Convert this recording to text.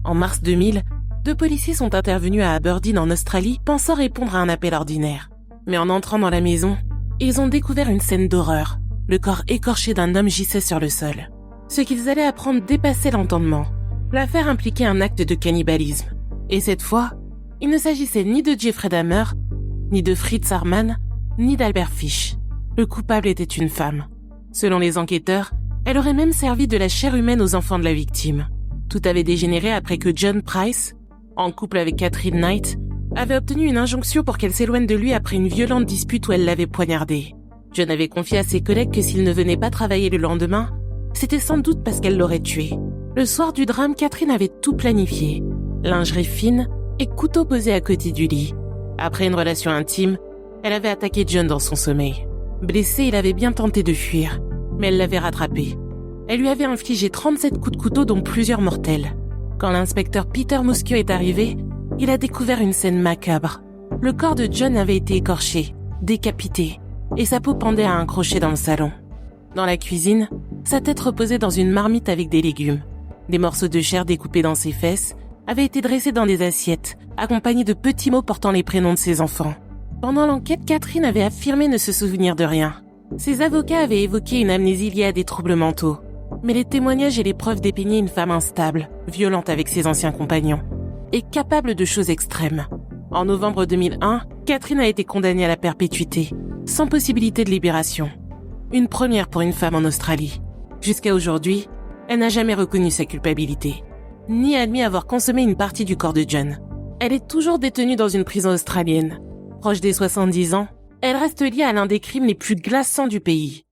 En mars 2000, 2 policiers sont intervenus à Aberdeen en Australie pensant répondre à un appel ordinaire. Mais en entrant dans la maison, ils ont découvert une scène d'horreur. Le corps écorché d'un homme gissait sur le sol. Ce qu'ils allaient apprendre dépassait l'entendement. L'affaire impliquait un acte de cannibalisme. Et cette fois, il ne s'agissait ni de Jeffrey Dahmer, ni de Fritz Haarmann, ni d'Albert Fish. Le coupable était une femme. Selon les enquêteurs, elle aurait même servi de la chair humaine aux enfants de la victime. Tout avait dégénéré après que John Price, en couple avec Catherine Knight, avait obtenu une injonction pour qu'elle s'éloigne de lui après une violente dispute où elle l'avait poignardé. John avait confié à ses collègues que s'il ne venait pas travailler le lendemain, c'était sans doute parce qu'elle l'aurait tué. Le soir du drame, Catherine avait tout planifié. Lingerie fine et couteau posé à côté du lit. Après une relation intime, elle avait attaqué John dans son sommeil. Blessé, il avait bien tenté de fuir, mais elle l'avait rattrapé. Elle lui avait infligé 37 coups de couteau dont plusieurs mortels. Quand l'inspecteur Peter Muschio est arrivé, il a découvert une scène macabre. Le corps de John avait été écorché, décapité, et sa peau pendait à un crochet dans le salon. Dans la cuisine, sa tête reposait dans une marmite avec des légumes. Des morceaux de chair découpés dans ses fesses avaient été dressés dans des assiettes, accompagnés de petits mots portant les prénoms de ses enfants. Pendant l'enquête, Catherine avait affirmé ne se souvenir de rien. Ses avocats avaient évoqué une amnésie liée à des troubles mentaux. Mais les témoignages et les preuves dépeignaient une femme instable, violente avec ses anciens compagnons, et capable de choses extrêmes. En novembre 2001, Catherine a été condamnée à la perpétuité, sans possibilité de libération. Une première pour une femme en Australie. Jusqu'à aujourd'hui, elle n'a jamais reconnu sa culpabilité, ni admis avoir consommé une partie du corps de John. Elle est toujours détenue dans une prison australienne. Proche des 70 ans, elle reste liée à l'un des crimes les plus glaçants du pays.